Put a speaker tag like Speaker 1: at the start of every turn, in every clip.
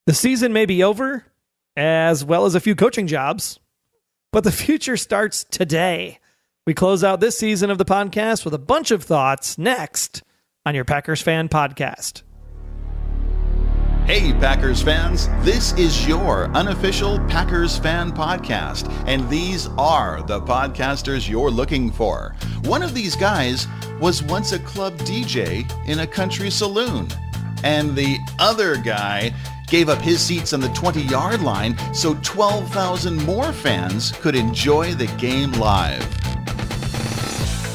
Speaker 1: The season may be over, as well as a few coaching jobs, but the future starts today. We close out this season of the podcast with a bunch of thoughts next on your Packers Fan Podcast.
Speaker 2: Hey, Packers fans, this is your unofficial Packers Fan Podcast, and these are the podcasters you're looking for. One of these guys was once a club DJ in a country saloon, and the other guy gave up his seats on the 20-yard line so 12,000 more fans could enjoy the game live.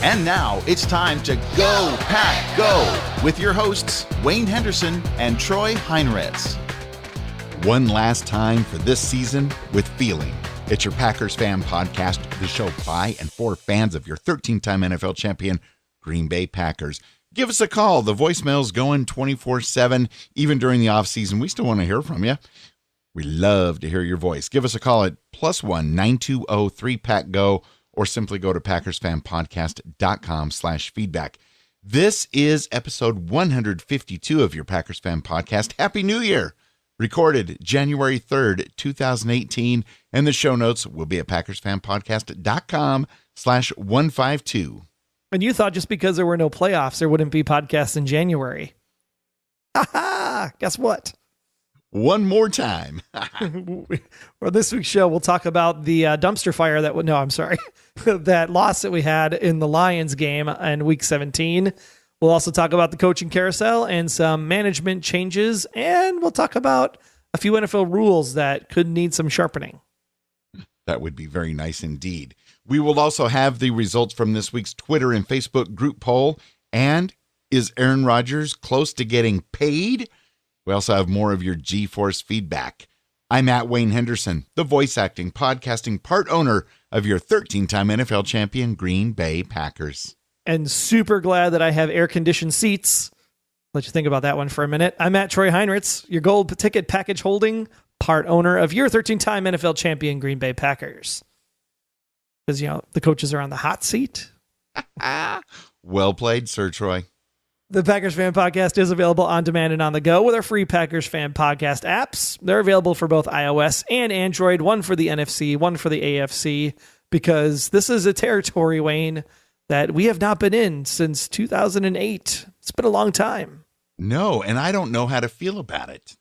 Speaker 2: And now it's time to Go Pack Go with your hosts, Wayne Henderson and Troy Heinritz.
Speaker 3: One last time for this season with feeling. It's your Packers Fan Podcast, the show by and for fans of your 13-time NFL champion, Green Bay Packers. Give us a call. The voicemail's going 24/7. Even during the offseason, we still want to hear from you. We love to hear your voice. Give us a call at +1 920 3PACK-GO or simply go to PackersFanPodcast.com/feedback. This is episode 152 of your Packers Fan Podcast. Happy New Year! Recorded January 3rd, 2018, and the show notes will be at PackersFanPodcast.com/152.
Speaker 1: And you thought just because there were no playoffs, there wouldn't be podcasts in January. Ha! Guess what?
Speaker 3: One more time.
Speaker 1: For this week's show, we'll talk about the dumpster fire that loss that we had in the Lions game in Week 17. We'll also talk about the coaching carousel and some management changes, and we'll talk about a few NFL rules that could need some sharpening.
Speaker 3: That would be very nice indeed. We will also have the results from this week's Twitter and Facebook group poll. And is Aaron Rodgers close to getting paid? We also have more of your G-Force feedback. I'm Wayne Henderson, the voice acting, podcasting part owner of your 13-time NFL champion Green Bay Packers.
Speaker 1: And super glad that I have air-conditioned seats. Let you think about that one for a minute. I'm Troy Heinritz, your gold ticket package holding part owner of your 13-time NFL champion Green Bay Packers. Because, the coaches are on the hot seat.
Speaker 3: Well played, Sir Troy.
Speaker 1: The Packers Fan Podcast is available on demand and on the go with our free Packers Fan Podcast apps. They're available for both iOS and Android, one for the NFC, one for the AFC, because this is a territory, Wayne, that we have not been in since 2008. It's been a long time.
Speaker 3: No, and I don't know how to feel about it.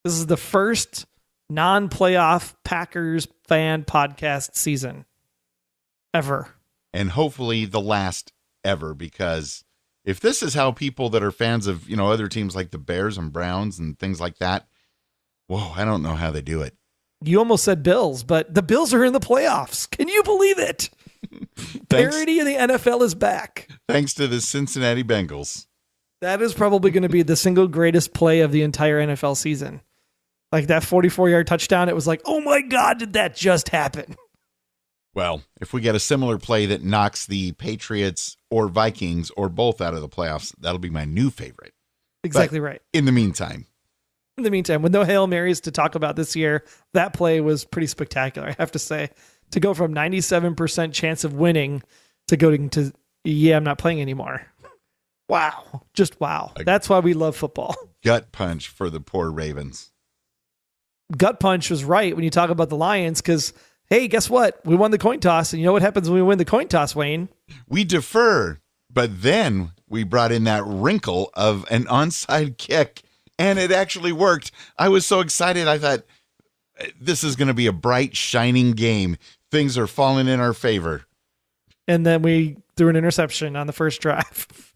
Speaker 1: This is the first non-playoff Packers Fan Podcast season ever.
Speaker 3: And hopefully the last ever, because if this is how people that are fans of, other teams like the Bears and Browns and things like that, whoa, I don't know how they do it.
Speaker 1: You almost said Bills, but the Bills are in the playoffs. Can you believe it? Parity in the NFL is back.
Speaker 3: Thanks to the Cincinnati Bengals.
Speaker 1: That is probably going to be the single greatest play of the entire NFL season. Like that 44-yard touchdown, it was like, oh my God, did that just happen?
Speaker 3: Well, if we get a similar play that knocks the Patriots or Vikings or both out of the playoffs, that'll be my new favorite.
Speaker 1: Exactly right.
Speaker 3: In the meantime,
Speaker 1: with no Hail Marys to talk about this year, that play was pretty spectacular, I have to say. To go from 97% chance of winning to going to, I'm not playing anymore. Wow. Just wow. That's why we love football.
Speaker 3: Gut punch for the poor Ravens.
Speaker 1: Gut punch was right when you talk about the Lions, because hey, guess what? We won the coin toss, and you know what happens when we win the coin toss, Wayne?
Speaker 3: We defer, but then we brought in that wrinkle of an onside kick, and it actually worked. I was so excited. I thought, this is going to be a bright, shining game. Things are falling in our favor.
Speaker 1: And then we threw an interception on the first drive.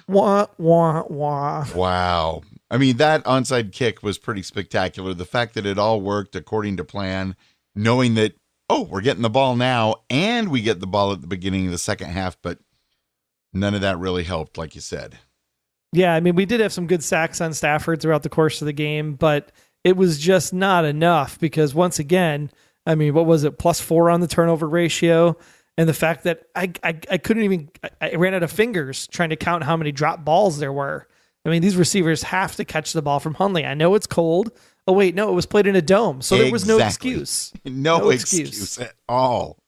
Speaker 1: Wah, wah, wah.
Speaker 3: Wow. I mean, that onside kick was pretty spectacular. The fact that it all worked according to plan, knowing that, we're getting the ball now, and we get the ball at the beginning of the second half, but none of that really helped, like you said.
Speaker 1: Yeah, I mean, we did have some good sacks on Stafford throughout the course of the game, but it was just not enough because, once again, I mean, what was it, +4 on the turnover ratio? And the fact that I couldn't even, I ran out of fingers trying to count how many drop balls there were. I mean, these receivers have to catch the ball from Hundley. I know it's cold. Oh, wait, no, it was played in a dome. So there was no excuse.
Speaker 3: No excuse at all.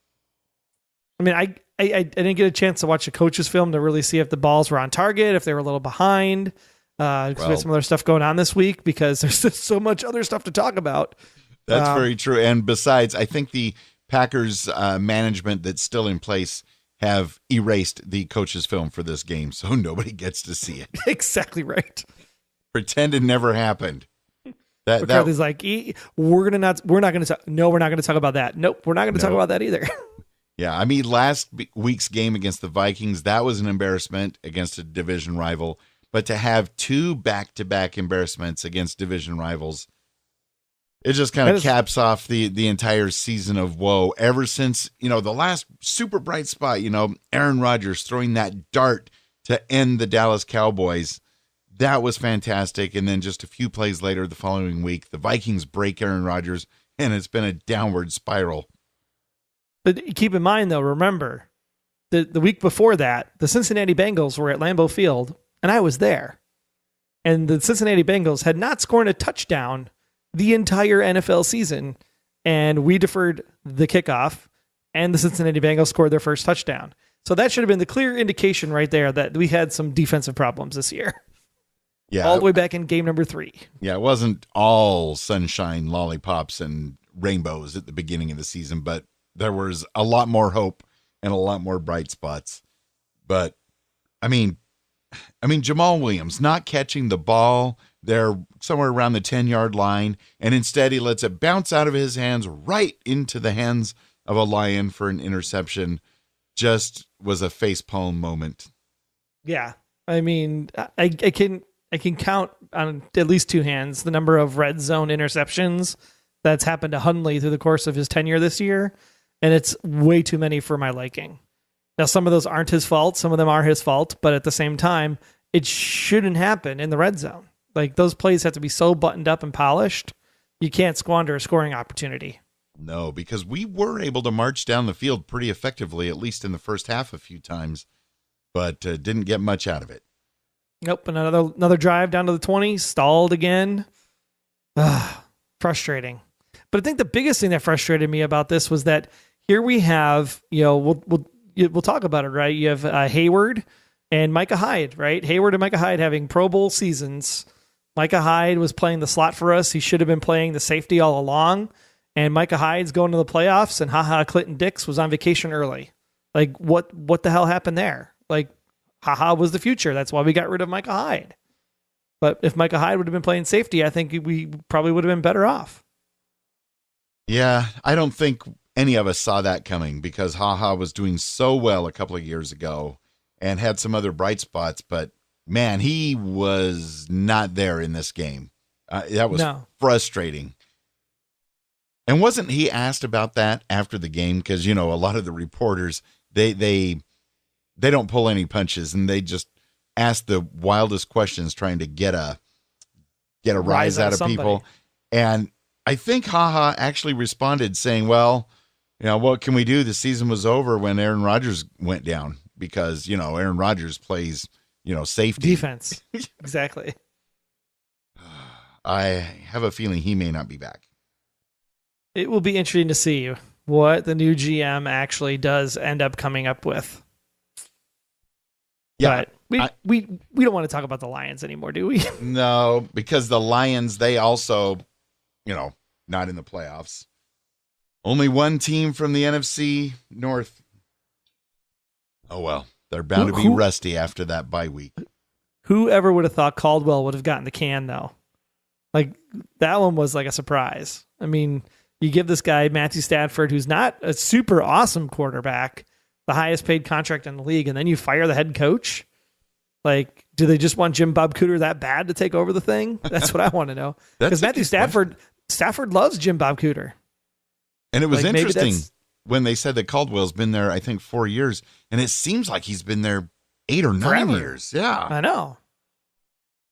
Speaker 1: I mean, I didn't get a chance to watch the coach's film to really see if the balls were on target, if they were a little behind. because we had some other stuff going on this week because there's just so much other stuff to talk about.
Speaker 3: That's very true. And besides, I think the Packers management that's still in place have erased the coach's film for this game, so nobody gets to see it.
Speaker 1: Exactly right.
Speaker 3: Pretend it never happened.
Speaker 1: McCarthy's like, we're not going to talk about that. Nope, we're not going to talk about that either.
Speaker 3: Yeah, I mean, last week's game against the Vikings, that was an embarrassment against a division rival. But to have 2 back-to-back embarrassments against division rivals, it just kind of caps off the entire season of woe. Ever since, the last super bright spot, Aaron Rodgers throwing that dart to end the Dallas Cowboys. That was fantastic. And then just a few plays later the following week, the Vikings break Aaron Rodgers, and it's been a downward spiral.
Speaker 1: But keep in mind, though, remember, the week before that, the Cincinnati Bengals were at Lambeau Field, and I was there. And the Cincinnati Bengals had not scored a touchdown the entire NFL season, and we deferred the kickoff, and the Cincinnati Bengals scored their first touchdown. So that should have been the clear indication right there that we had some defensive problems this year.
Speaker 3: Yeah,
Speaker 1: all the way back in game number 3.
Speaker 3: Yeah, it wasn't all sunshine, lollipops, and rainbows at the beginning of the season, but there was a lot more hope and a lot more bright spots. But, I mean, Jamal Williams not catching the ball there somewhere around the 10-yard line, and instead he lets it bounce out of his hands right into the hands of a Lion for an interception. Just was a facepalm moment.
Speaker 1: Yeah. I mean, I can count on at least 2 hands the number of red zone interceptions that's happened to Hundley through the course of his tenure this year. And it's way too many for my liking. Now, some of those aren't his fault. Some of them are his fault. But at the same time, it shouldn't happen in the red zone. Like, those plays have to be so buttoned up and polished. You can't squander a scoring opportunity.
Speaker 3: No, because we were able to march down the field pretty effectively, at least in the first half a few times, but didn't get much out of it.
Speaker 1: Nope. Another drive down to the 20, stalled again. Frustrating. But I think the biggest thing that frustrated me about this was that here we have, we'll talk about it, right? You have Hayward and Micah Hyde, right? Hayward and Micah Hyde having Pro Bowl seasons. Micah Hyde was playing the slot for us. He should have been playing the safety all along. And Micah Hyde's going to the playoffs, and Clinton Dix was on vacation early. Like, what the hell happened there? Like, was the future. That's why we got rid of Micah Hyde. But if Micah Hyde would have been playing safety, I think we probably would have been better off.
Speaker 3: Yeah, I don't think any of us saw that coming because was doing so well a couple of years ago and had some other bright spots, but man, he was not there in this game. That was frustrating. And wasn't he asked about that after the game? Because, a lot of the reporters, they don't pull any punches and they just ask the wildest questions trying to get a rise out of people. And I think actually responded saying, well, what can we do? The season was over when Aaron Rodgers went down because, Aaron Rodgers plays, safety.
Speaker 1: Defense. Exactly.
Speaker 3: I have a feeling he may not be back.
Speaker 1: It will be interesting to see what the new GM actually does end up coming up with.
Speaker 3: Yeah.
Speaker 1: But we don't want to talk about the Lions anymore, do we?
Speaker 3: No, because the Lions, they also, not in the playoffs. Only one team from the NFC North. Oh, well, they're bound to be rusty after that bye week.
Speaker 1: Whoever would have thought Caldwell would have gotten the can, though? Like, that one was like a surprise. I mean, you give this guy, Matthew Stafford, who's not a super awesome quarterback, the highest paid contract in the league, and then you fire the head coach? Like, do they just want Jim Bob Cooter that bad to take over the thing? That's what I want to know. Because Matthew Stafford loves Jim Bob Cooter.
Speaker 3: And it was interesting when they said that Caldwell's been there, I think, 4 years, and it seems like he's been there 8 or 9 years. Yeah.
Speaker 1: I know.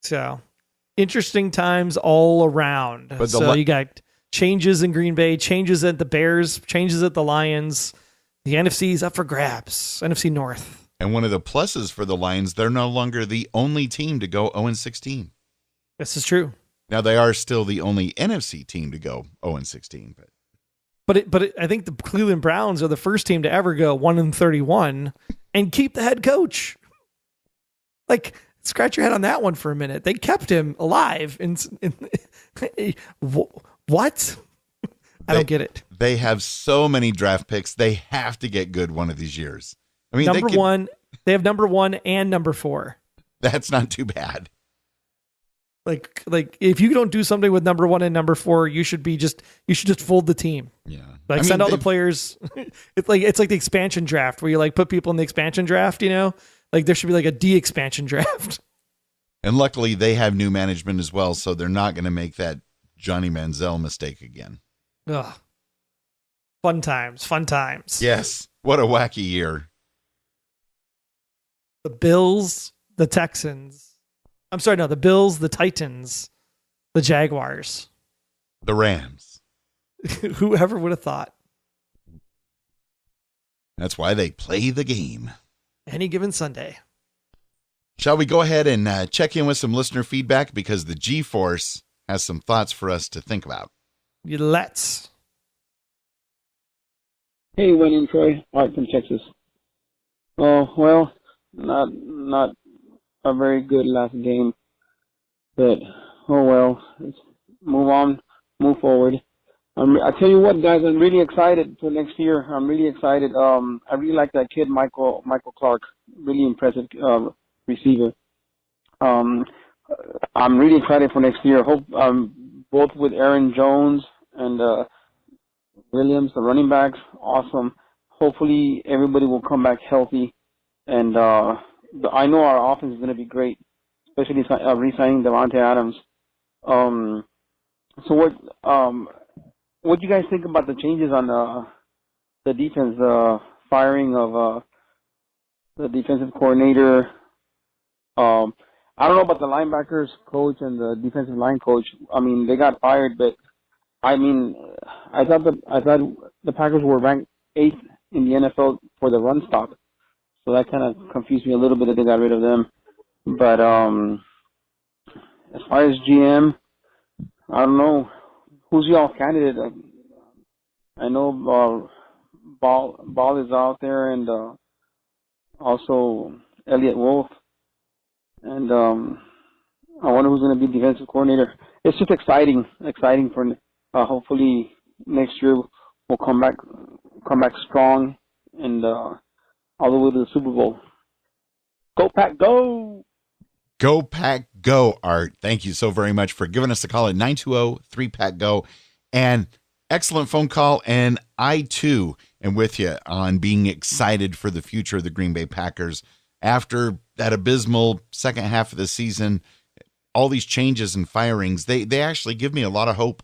Speaker 1: So, interesting times all around. But you got changes in Green Bay, changes at the Bears, changes at the Lions. The NFC's up for grabs. NFC North.
Speaker 3: And one of the pluses for the Lions, they're no longer the only team to go 0-16.
Speaker 1: This is true.
Speaker 3: Now, they are still the only NFC team to go 0-16.
Speaker 1: But I think the Cleveland Browns are the first team to ever go 1-31 and keep the head coach. Like, scratch your head on that one for a minute. They kept him alive. What? I don't get it.
Speaker 3: They have so many draft picks. They have to get good one of these years. I mean,
Speaker 1: they have number 1 and number 4.
Speaker 3: That's not too bad.
Speaker 1: Like if you don't do something with number 1 and number 4, you should just fold the team.
Speaker 3: Yeah.
Speaker 1: Like send all the players. It's like the expansion draft where you like put people in the expansion draft, like there should be like a de-expansion draft.
Speaker 3: And luckily they have new management as well. So they're not going to make that Johnny Manziel mistake again.
Speaker 1: Ugh. Fun times.
Speaker 3: Yes. What a wacky year.
Speaker 1: The Bills, the Texans. I'm sorry, no, the Bills, the Titans, the Jaguars.
Speaker 3: The Rams.
Speaker 1: Whoever would have thought.
Speaker 3: That's why they play the game.
Speaker 1: Any given Sunday.
Speaker 3: Shall we go ahead and check in with some listener feedback? Because the G-Force has some thoughts for us to think about.
Speaker 1: Let's.
Speaker 4: Hey, Wayne and Troy, Art from Texas. Oh, well, not a very good last game, but oh well, let's move on, move forward. I tell you what, guys, I'm really excited for next year. I'm really excited. I really like that kid, Michael Clark, really impressive receiver. I'm really excited for next year. Hope both with Aaron Jones and Williams, the running backs, awesome. Hopefully everybody will come back healthy, and I know our offense is going to be great, especially re-signing Davante Adams. So what do you guys think about the changes on the defense, firing of the defensive coordinator? I don't know about the linebackers coach and the defensive line coach. I mean, they got fired, but I mean, I thought the Packers were ranked 8th in the NFL for the run stop. So that kind of confused me a little bit that they got rid of them. But as far as GM, I don't know. Who's y'all's candidate? I know Ball is out there, and also Elliott Wolf. And I wonder who's going to be defensive coordinator. It's just exciting for hopefully next year we'll come back strong and all the way to the Super Bowl. Go Pack, go!
Speaker 3: Go Pack, go, Art. Thank you so very much for giving us a call at 920-3PACK-GO. And excellent phone call. And I, too, am with you on being excited for the future of the Green Bay Packers. After that abysmal second half of the season, all these changes and firings, they actually give me a lot of hope.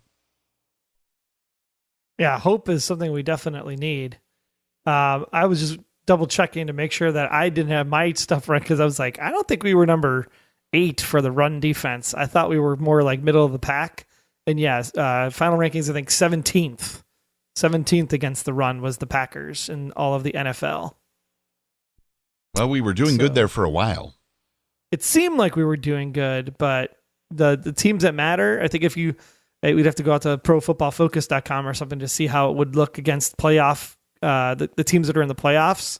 Speaker 1: Yeah, hope is something we definitely need. I was just double checking to make sure that I didn't have my stuff right, because I was like, I don't think we were number 8 for the run defense. I thought we were more like middle of the pack. And yes, final rankings, I think 17th. 17th against the run was the Packers in all of the NFL.
Speaker 3: Well, we were doing good there for a while.
Speaker 1: It seemed like we were doing good, but the teams that matter, I think we'd have to go out to profootballfocus.com or something to see how it would look against playoff, the teams that are in the playoffs,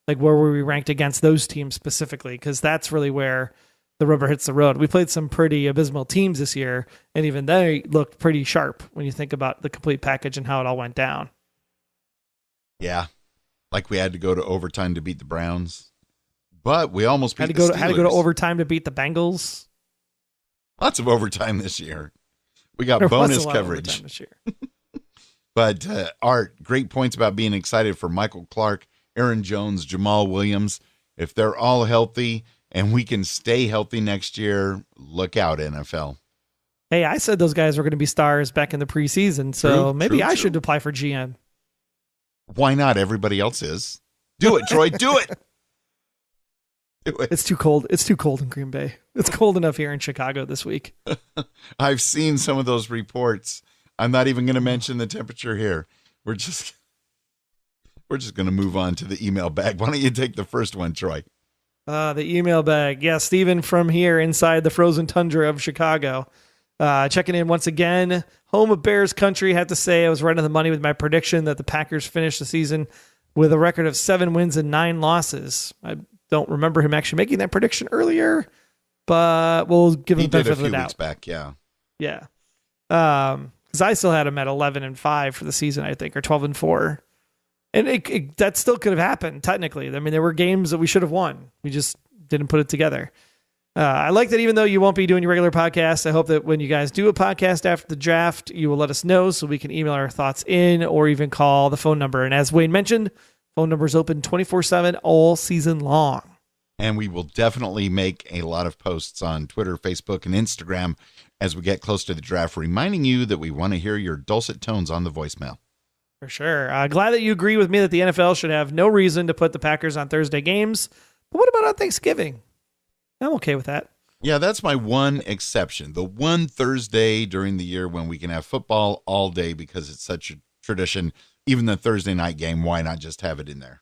Speaker 1: like where were we ranked against those teams specifically, because that's really where the rubber hits the road. We played some pretty abysmal teams this year, and even they looked pretty sharp when you think about the complete package and how it all went down.
Speaker 3: Yeah, like we had to go to overtime to beat the Browns, but we almost beat
Speaker 1: had to go to overtime to beat the Bengals.
Speaker 3: Lots of overtime this year. We got bonus coverage
Speaker 1: this year.
Speaker 3: But Art, great points about being excited for Michael Clark, Aaron Jones, Jamal Williams. If they're all healthy and we can stay healthy next year, look out, NFL.
Speaker 1: Hey, I said those guys were going to be stars back in the preseason, so maybe I should apply for GM.
Speaker 3: Why not? Everybody else is. Do it, Troy. Do it. Do it.
Speaker 1: It's too cold. It's too cold in Green Bay. It's cold enough here in Chicago this week.
Speaker 3: I've seen some of those reports. I'm not even going to mention the temperature here. We're just going to move on to the email bag. Why don't you take the first one, Troy?
Speaker 1: The email bag. Yeah, Steven from here inside the frozen tundra of Chicago. Checking in once again. Home of Bears country. Had to say I was right on the money with my prediction that the Packers finished the season with a record of 7 wins and 9 losses. I don't remember him actually making that prediction earlier. but we'll give him the benefit of the doubt.
Speaker 3: Weeks back, yeah.
Speaker 1: Yeah. Because I still had him at 11-5 for the season, I think, or 12-4. And that still could have happened, technically. I mean, there were games that we should have won. We just didn't put it together. I like that even though you won't be doing your regular podcast, I hope that when you guys do a podcast after the draft, you will let us know so we can email our thoughts in or even call the phone number. And as Wayne mentioned, phone number is open 24/7 all season long.
Speaker 3: And we will definitely make a lot of posts on Twitter, Facebook, and Instagram as we get close to the draft, reminding you that we want to hear your dulcet tones on the voicemail.
Speaker 1: For sure. Glad that you agree with me that the NFL should have no reason to put the Packers on Thursday games. But what about on Thanksgiving? I'm okay with that.
Speaker 3: Yeah, that's my one exception. The one Thursday during the year when we can have football all day because it's such a tradition. Even the Thursday night game, why not just have it in there?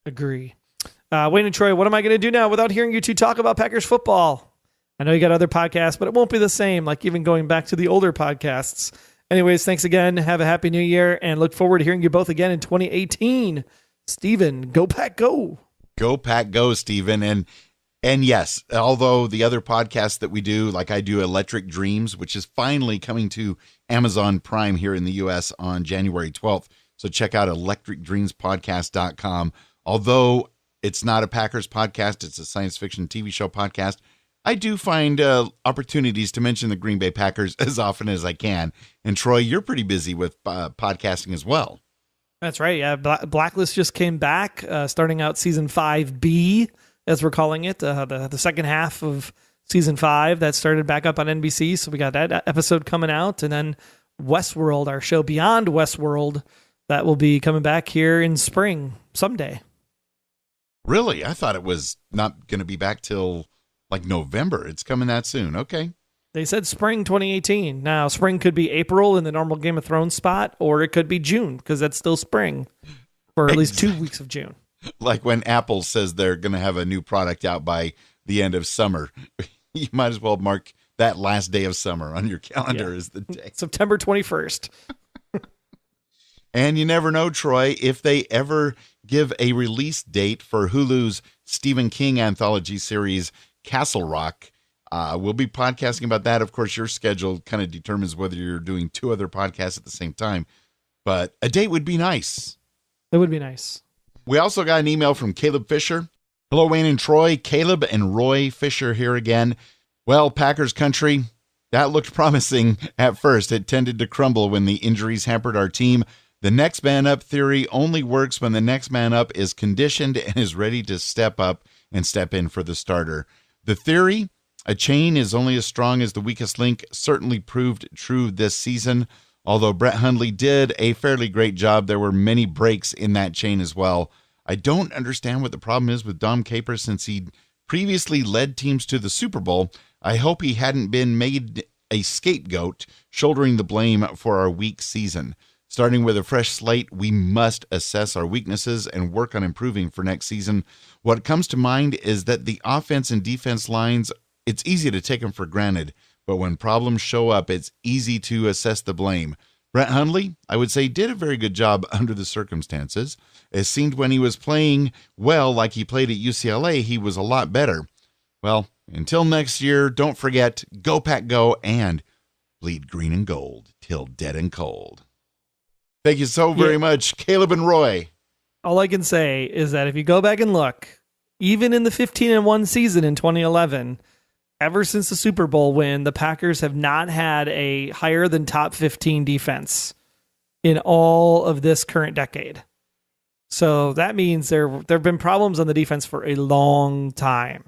Speaker 1: Agree. Wayne and Troy, what am I going to do now without hearing you two talk about Packers football? I know you got other podcasts, but it won't be the same, like even going back to the older podcasts. Anyways, thanks again. Have a happy new year and look forward to hearing you both again in 2018. Steven, go Pack, go.
Speaker 3: Go Pack, go, Steven. And yes, although the other podcasts that we do, like I do Electric Dreams, which is finally coming to Amazon Prime here in the U.S. on January 12th. So check out electricdreamspodcast.com. Although it's not a Packers podcast, it's a science fiction TV show podcast, I do find opportunities to mention the Green Bay Packers as often as I can. And Troy, you're pretty busy with podcasting as well.
Speaker 1: That's right. Yeah, Blacklist just came back, starting out season 5B, as we're calling it, the second half of season 5 that started back up on NBC. So we got that episode coming out, and then Westworld, our show Beyond Westworld, that will be coming back here in spring someday.
Speaker 3: Really? I thought it was not going to be back till like November. It's coming that soon. Okay.
Speaker 1: They said spring 2018. Now, spring could be April in the normal Game of Thrones spot, or it could be June because that's still spring for at least 2 weeks of June.
Speaker 3: Like when Apple says they're going to have a new product out by the end of summer, you might as well mark that last day of summer on your calendar as the day.
Speaker 1: September 21st.
Speaker 3: And you never know, Troy, if they ever give a release date for Hulu's Stephen King anthology series, Castle Rock. We'll be podcasting about that. Of course, your schedule kind of determines whether you're doing 2 other podcasts at the same time, but a date would be nice.
Speaker 1: It would be nice.
Speaker 3: We also got an email from Caleb Fisher. Hello, Wayne and Troy. Caleb and Roy Fisher here again. Well, Packers country, that looked promising at first. It tended to crumble when the injuries hampered our team. The next man up theory only works when the next man up is conditioned and is ready to step up and step in for the starter. The theory, a chain is only as strong as the weakest link, certainly proved true this season. Although Brett Hundley did a fairly great job, there were many breaks in that chain as well. I don't understand what the problem is with Dom Capers since he previously led teams to the Super Bowl. I hope he hadn't been made a scapegoat, shouldering the blame for our weak season. Starting with a fresh slate, we must assess our weaknesses and work on improving for next season. What comes to mind is that the offense and defense lines, it's easy to take them for granted, but when problems show up, it's easy to assess the blame. Brett Hundley, I would say, did a very good job under the circumstances. It seemed when he was playing well like he played at UCLA, he was a lot better. Well, until next year, don't forget, go Pack go and bleed green and gold till dead and cold. Thank you so very much, Caleb and Roy.
Speaker 1: All I can say is that if you go back and look, even in the 15-1 season in 2011, ever since the Super Bowl win, the Packers have not had a higher than top 15 defense in all of this current decade. So that means there have been problems on the defense for a long time.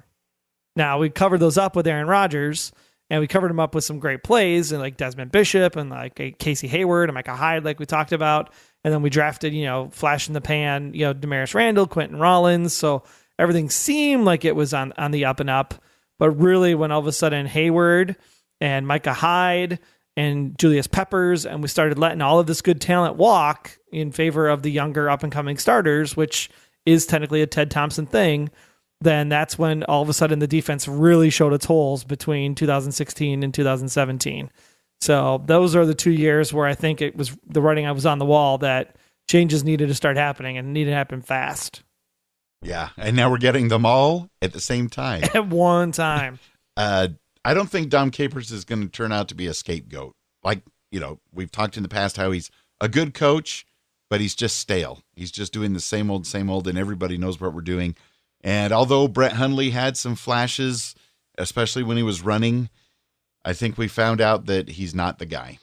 Speaker 1: Now, we covered those up with Aaron Rodgers, and we covered them up with some great plays, and like Desmond Bishop and like Casey Hayward and Micah Hyde, like we talked about. And then we drafted, flash in the pan, Damaris Randall, Quentin Rollins. So everything seemed like it was on the up and up. But really, when all of a sudden Hayward and Micah Hyde and Julius Peppers, and we started letting all of this good talent walk in favor of the younger up-and-coming starters, which is technically a Ted Thompson thing, then that's when all of a sudden the defense really showed its holes between 2016 and 2017. So those are the 2 years where I think it was the writing I was on the wall that changes needed to start happening and needed to happen fast.
Speaker 3: Yeah, and now we're getting them all at the same time.
Speaker 1: At one time.
Speaker 3: I don't think Dom Capers is going to turn out to be a scapegoat. Like, we've talked in the past how he's a good coach, but he's just stale. He's just doing the same old, and everybody knows what we're doing. And although Brett Hundley had some flashes, especially when he was running, I think we found out that he's not the guy.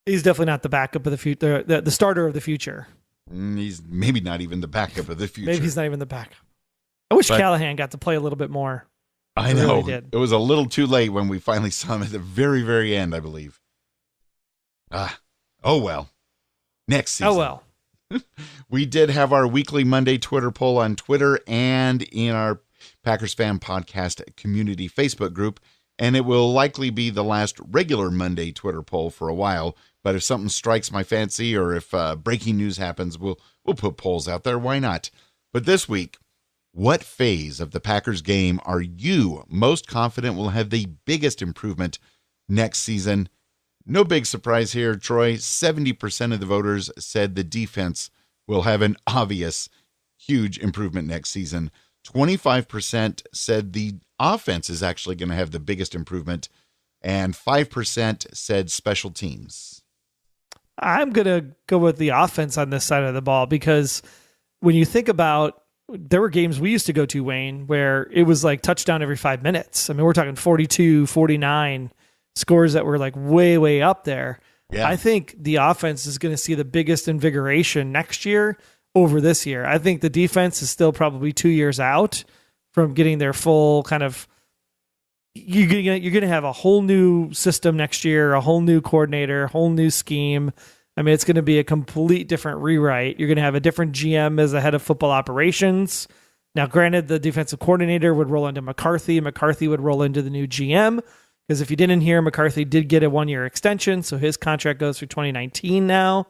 Speaker 1: He's definitely not the backup of the future, the starter of the future.
Speaker 3: He's maybe not even the backup of the future.
Speaker 1: Maybe he's not even the backup. I wish Callahan got to play a little bit more.
Speaker 3: I know. Really did. It was a little too late when we finally saw him at the very, very end, I believe. Oh well. Next season.
Speaker 1: Oh well.
Speaker 3: We did have our weekly Monday Twitter poll on Twitter and in our Packers Fan Podcast community Facebook group, and it will likely be the last regular Monday Twitter poll for a while. But if something strikes my fancy or if breaking news happens, we'll put polls out there. Why not? But this week, what phase of the Packers game are you most confident will have the biggest improvement next season? No big surprise here, Troy. 70% of the voters said the defense will have an obvious, huge improvement next season. 25% said the offense is actually going to have the biggest improvement, and 5% said special teams.
Speaker 1: I'm going to go with the offense on this side of the ball because when you think about, there were games we used to go to, Wayne, where it was like touchdown every 5 minutes. I mean, we're talking 42, 49 scores that were like way, way up there. Yeah. I think the offense is going to see the biggest invigoration next year over this year. I think the defense is still probably 2 years out from getting their full kind of, you're going to have a whole new system next year, a whole new coordinator, a whole new scheme. I mean, it's going to be a complete different rewrite. You're going to have a different GM as the head of football operations. Now, granted, the defensive coordinator would roll into McCarthy. McCarthy would roll into the new GM. Because if you didn't hear, McCarthy did get a 1-year extension, so his contract goes through 2019 now.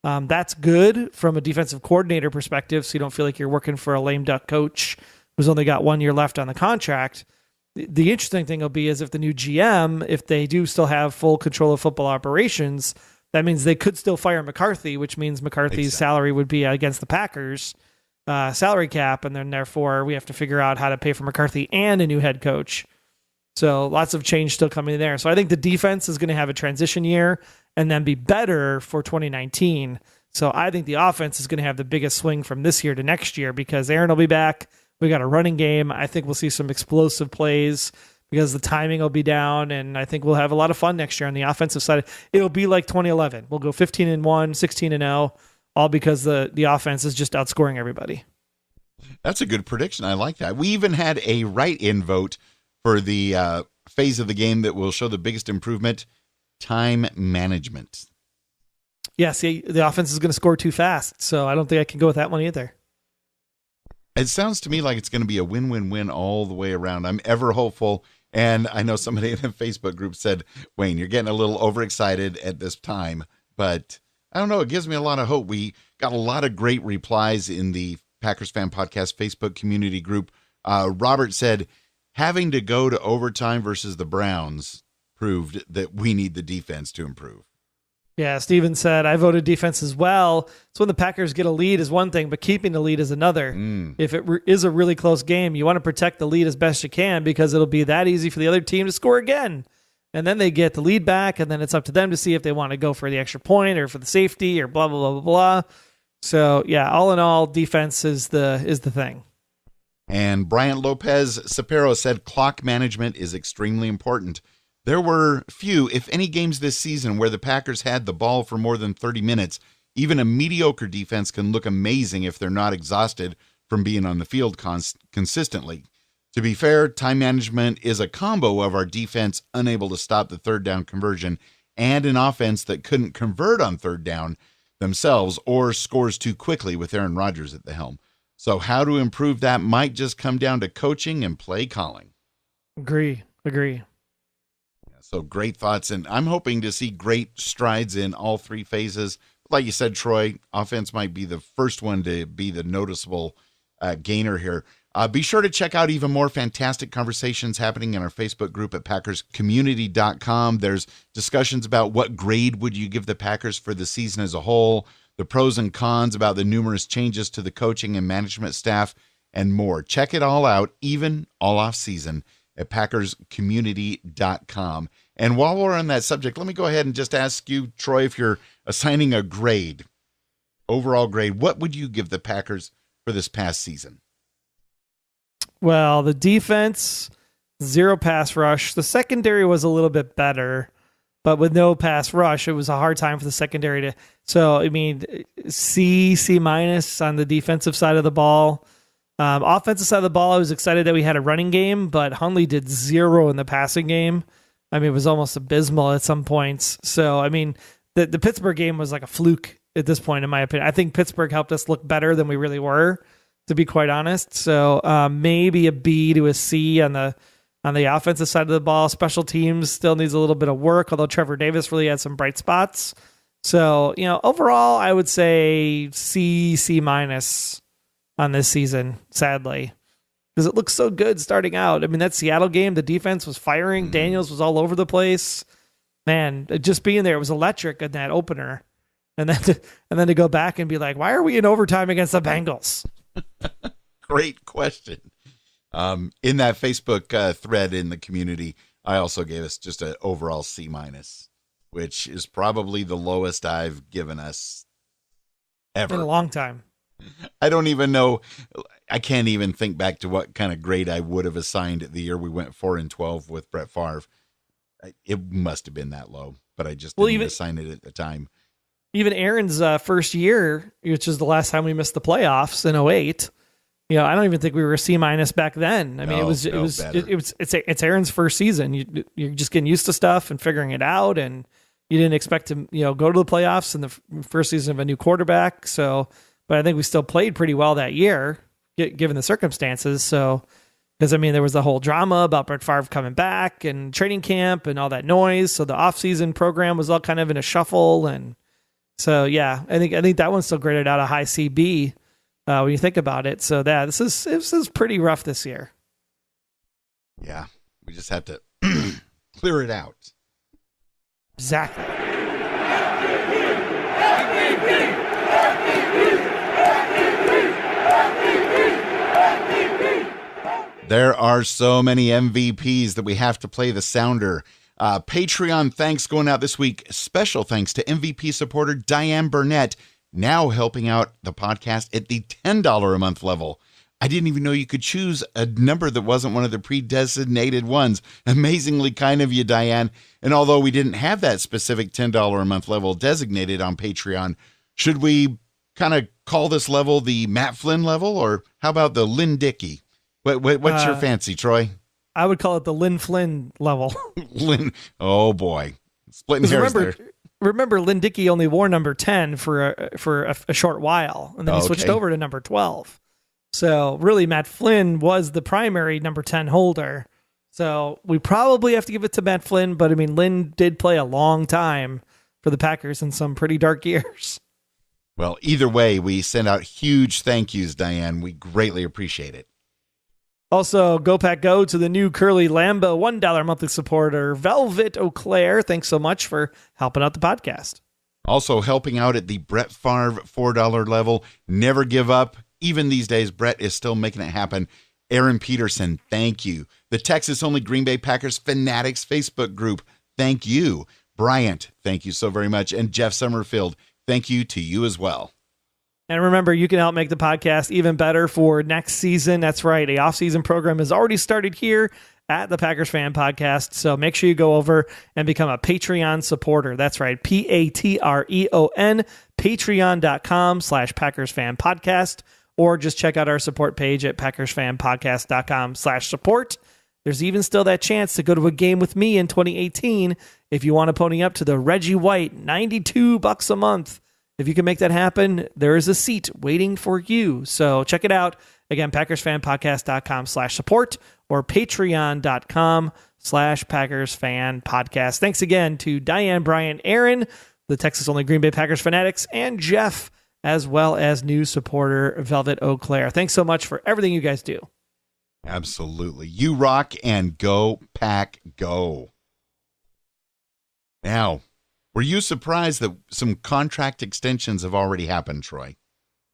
Speaker 1: That's good from a defensive coordinator perspective, so you don't feel like you're working for a lame duck coach who's only got 1 year left on the contract. The interesting thing will be is if the new GM, if they do still have full control of football operations, that means they could still fire McCarthy, which means McCarthy's salary would be against the Packers' salary cap, and then therefore we have to figure out how to pay for McCarthy and a new head coach. So lots of change still coming there. So I think the defense is going to have a transition year and then be better for 2019. So I think the offense is going to have the biggest swing from this year to next year because Aaron will be back. We got a running game. I think we'll see some explosive plays because the timing will be down, and I think we'll have a lot of fun next year on the offensive side. It'll be like 2011. We'll go 15-1, 16-0, all because the offense is just outscoring everybody.
Speaker 3: That's a good prediction. I like that. We even had a write-in vote for the phase of the game that will show the biggest improvement, time management.
Speaker 1: Yeah, see, the offense is going to score too fast, so I don't think I can go with that one either.
Speaker 3: It sounds to me like it's going to be a win-win-win all the way around. I'm ever hopeful, and I know somebody in a Facebook group said, Wayne, you're getting a little overexcited at this time, but I don't know, it gives me a lot of hope. We got a lot of great replies in the Packers Fan Podcast Facebook community group. Robert said, having to go to overtime versus the Browns proved that we need the defense to improve.
Speaker 1: Yeah, Steven said, I voted defense as well. So when the Packers get a lead is one thing, but keeping the lead is another. If it is a really close game, you want to protect the lead as best you can because it'll be that easy for the other team to score again. And then they get the lead back, and then it's up to them to see if they want to go for the extra point or for the safety or blah, blah, blah, blah, blah. So, yeah, all in all, defense is the thing.
Speaker 3: And Bryant Lopez Sapero said clock management is extremely important. There were few, if any, games this season where the Packers had the ball for more than 30 minutes. Even a mediocre defense can look amazing if they're not exhausted from being on the field consistently. To be fair, time management is a combo of our defense unable to stop the third down conversion and an offense that couldn't convert on third down themselves or scores too quickly with Aaron Rodgers at the helm. So how to improve that might just come down to coaching and play calling.
Speaker 1: Agree.
Speaker 3: So great thoughts, and I'm hoping to see great strides in all three phases. Like you said, Troy, offense might be the first one to be the noticeable gainer here. Be sure to check out even more fantastic conversations happening in our Facebook group at PackersCommunity.com. There's discussions about what grade would you give the Packers for the season as a whole, the pros and cons about the numerous changes to the coaching and management staff, and more. Check it all out, even all off season, at packerscommunity.com. And while we're on that subject, let me go ahead and just ask you, Troy, if you're assigning a grade, overall grade, what would you give the Packers for this past season?
Speaker 1: Well, the defense, 0 pass rush. The secondary was a little bit better, but with no pass rush, it was a hard time for the secondary to. So, I mean, C minus on the defensive side of the ball. Offensive side of the ball, I was excited that we had a running game, but Hundley did 0 in the passing game. I mean, it was almost abysmal at some points. So, I mean, the Pittsburgh game was like a fluke at this point, in my opinion. I think Pittsburgh helped us look better than we really were, to be quite honest. So maybe a B to a C on the offensive side of the ball. Special teams still needs a little bit of work, although Trevor Davis really had some bright spots. So, overall, I would say C minus on this season, sadly, because it looks so good starting out. I mean, that Seattle game, the defense was firing. Daniels was all over the place. Man, just being there, it was electric in that opener. And then to go back and be like, why are we in overtime against the Bengals?
Speaker 3: Great question. In that Facebook thread in the community, I also gave us just an overall C minus, which is probably the lowest I've given us ever.
Speaker 1: In a long time.
Speaker 3: I don't even know. I can't even think back to what kind of grade I would have assigned the year we went 4-12 with Brett Favre. It must have been that low, but I just didn't assign it at the time.
Speaker 1: Even Aaron's first year, which is the last time we missed the playoffs in 2008. I don't even think we were a C minus back then. I mean, it's Aaron's first season. You're just getting used to stuff and figuring it out, and you didn't expect to go to the playoffs in the first season of a new quarterback. So, but I think we still played pretty well that year, given the circumstances. So, because I mean, there was the whole drama about Brett Favre coming back and training camp and all that noise. So the offseason program was all kind of in a shuffle, and so yeah, I think that one's still graded out a high CB when you think about it. So this is pretty rough this year.
Speaker 3: Yeah, we just have to clear it out.
Speaker 1: Exactly.
Speaker 3: There are so many MVPs that we have to play the sounder. Patreon thanks going out this week. Special thanks to MVP supporter Diane Burnett, now helping out the podcast at the $10 a month level. I didn't even know you could choose a number that wasn't one of the pre-designated ones. Amazingly kind of you, Diane. And although we didn't have that specific $10 a month level designated on Patreon, should we kind of call this level the Matt Flynn level, or how about the Lynn Dickey? What's your fancy, Troy?
Speaker 1: I would call it the Lynn Flynn level.
Speaker 3: Lynn, oh boy, splitting hairs there.
Speaker 1: Remember, Lynn Dickey only wore number 10 for a short while, and then he switched over to number 12. So really, Matt Flynn was the primary number 10 holder. So we probably have to give it to Matt Flynn, but I mean, Lynn did play a long time for the Packers in some pretty dark years.
Speaker 3: Well, either way, we send out huge thank yous, Diane. We greatly appreciate it.
Speaker 1: Also, Go Pack Go to the new Curly Lambo $1 monthly supporter, Velvet Auclair. Thanks so much for helping out the podcast.
Speaker 3: Also helping out at the Brett Favre $4 level. Never give up. Even these days, Brett is still making it happen. Aaron Peterson, thank you. The Texas-only Green Bay Packers Fanatics Facebook group, thank you. Bryant, thank you so very much. And Jeff Summerfield, thank you to you as well.
Speaker 1: And remember, you can help make the podcast even better for next season. That's right. A off-season program has already started here at the Packers Fan Podcast. So make sure you go over and become a Patreon supporter. That's right. Patreon, patreon.com/Packers Fan Podcast. Or just check out our support page at packersfanpodcast.com/support. There's even still that chance to go to a game with me in 2018 if you want to pony up to the Reggie White, $92 a month. If you can make that happen, there is a seat waiting for you. So check it out. Again, packersfanpodcast.com/support or patreon.com/Packers Fan Podcast. Thanks again to Diane, Brian, Aaron, the Texas-only Green Bay Packers fanatics, and Jeff, as well as new supporter Velvet Auclair. Thanks so much for everything you guys do.
Speaker 3: Absolutely. You rock, and go Pack go. Now, were you surprised that some contract extensions have already happened, Troy?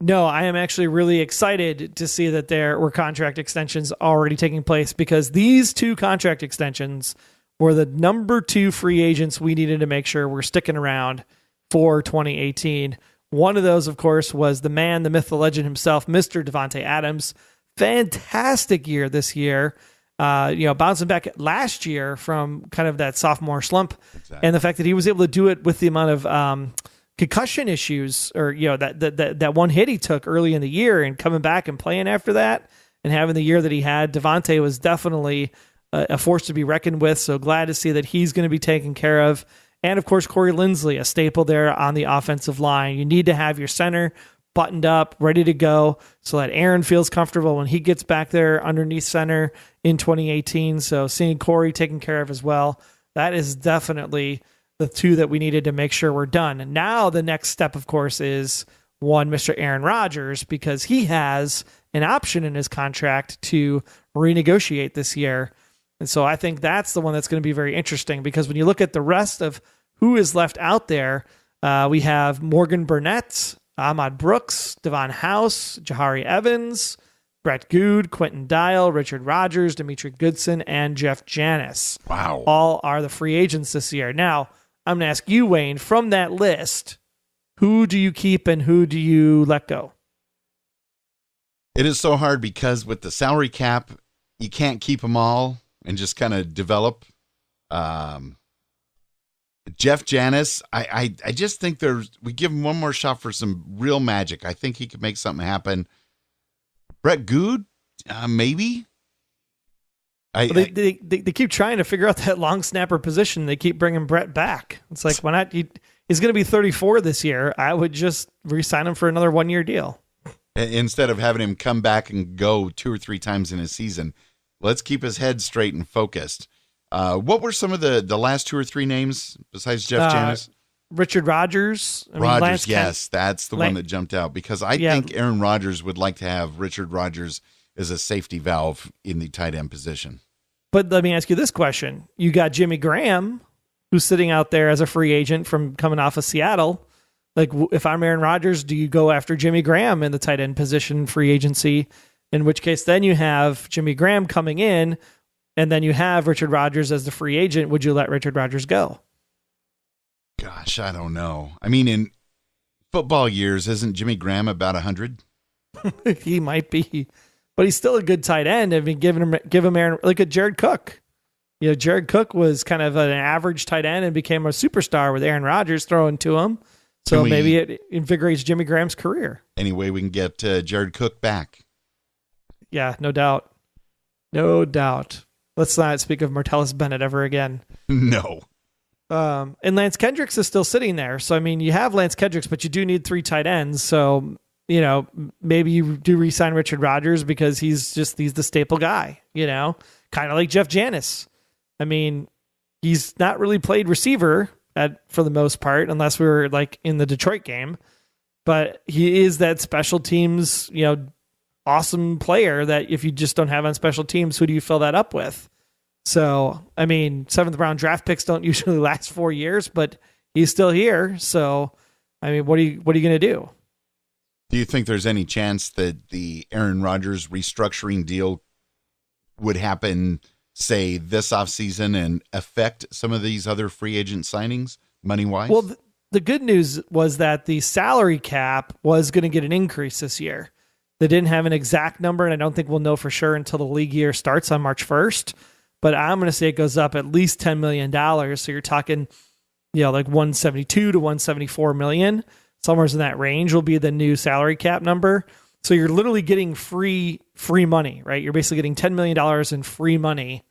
Speaker 1: No, I am actually really excited to see that there were contract extensions already taking place, because these two contract extensions were the number 2 free agents we needed to make sure we're sticking around for 2018. One of those, of course, was the man, the myth, the legend himself, Mr. Davante Adams. Fantastic year this year. Bouncing back last year from kind of that sophomore slump. Exactly. And the fact that he was able to do it with the amount of concussion issues, or that one hit he took early in the year, and coming back and playing after that and having the year that he had, Davante was definitely a force to be reckoned with. So glad to see that he's going to be taken care of. And of course, Corey Linsley, a staple there on the offensive line. You need to have your center buttoned up, ready to go, so that Aaron feels comfortable when he gets back there underneath center in 2018. So seeing Corey taken care of as well, that is definitely the two that we needed to make sure we're done. And now the next step, of course, is Mr. Aaron Rodgers, because he has an option in his contract to renegotiate this year. And so I think that's the one that's going to be very interesting, because when you look at the rest of who is left out there, we have Morgan Burnett, Ahmad Brooks, Devon House, Jahari Evans, Brett Good, Quentin Dial, Richard Rodgers, Demetri Goodson, and Jeff Janis.
Speaker 3: Wow.
Speaker 1: All are the free agents this year. Now, I'm going to ask you, Wayne, from that list, who do you keep and who do you let go?
Speaker 3: It is so hard, because with the salary cap, you can't keep them all and just kind of develop. Jeff Janis, I just think we give him one more shot for some real magic. I think he could make something happen. Brett Good, maybe.
Speaker 1: They keep trying to figure out that long snapper position. They keep bringing Brett back. It's like, why not? He's going to be 34 this year. I would just re-sign him for another 1-year deal.
Speaker 3: Instead of having him come back and go 2 or 3 times in a season, let's keep his head straight and focused. What were some of the last 2 or 3 names besides Jeff Janis?
Speaker 1: Richard Rodgers.
Speaker 3: Rodgers, yes, that's the one that jumped out, because I think Aaron Rodgers would like to have Richard Rodgers as a safety valve in the tight end position.
Speaker 1: But let me ask you this question. You got Jimmy Graham, who's sitting out there as a free agent from coming off of Seattle. Like, if I'm Aaron Rodgers, do you go after Jimmy Graham in the tight end position free agency? In which case, then you have Jimmy Graham coming in, and then you have Richard Rodgers as the free agent. Would you let Richard Rodgers go?
Speaker 3: Gosh, I don't know. I mean, in football years, isn't Jimmy Graham about 100?
Speaker 1: He might be, but he's still a good tight end. I mean, give him Aaron, look at Jared Cook. Jared Cook was kind of an average tight end and became a superstar with Aaron Rodgers throwing to him. So maybe it invigorates Jimmy Graham's career.
Speaker 3: Anyway, we can get Jared Cook back.
Speaker 1: Yeah, no doubt. No doubt. Let's not speak of Martellus Bennett ever again.
Speaker 3: No.
Speaker 1: And Lance Kendricks is still sitting there. So, I mean, you have Lance Kendricks, but you do need 3 tight ends. So, maybe you do re-sign Richard Rodgers because he's the staple guy, kind of like Jeff Janis. I mean, he's not really played receiver for the most part, unless we were like in the Detroit game, but he is that special teams, awesome player that if you just don't have on special teams, who do you fill that up with? So, I mean, 7th round draft picks don't usually last 4 years, but he's still here. So, I mean, what are you going to do?
Speaker 3: Do you think there's any chance that the Aaron Rodgers restructuring deal would happen, say, this offseason and affect some of these other free agent signings money-wise?
Speaker 1: Well, the good news was that the salary cap was going to get an increase this year. They didn't have an exact number, and I don't think we'll know for sure until the league year starts on March 1st. But I'm going to say it goes up at least $10 million. So you're talking, like 172 to 174 million. Somewhere in that range will be the new salary cap number. So you're literally getting free money, right? You're basically getting $10 million in free money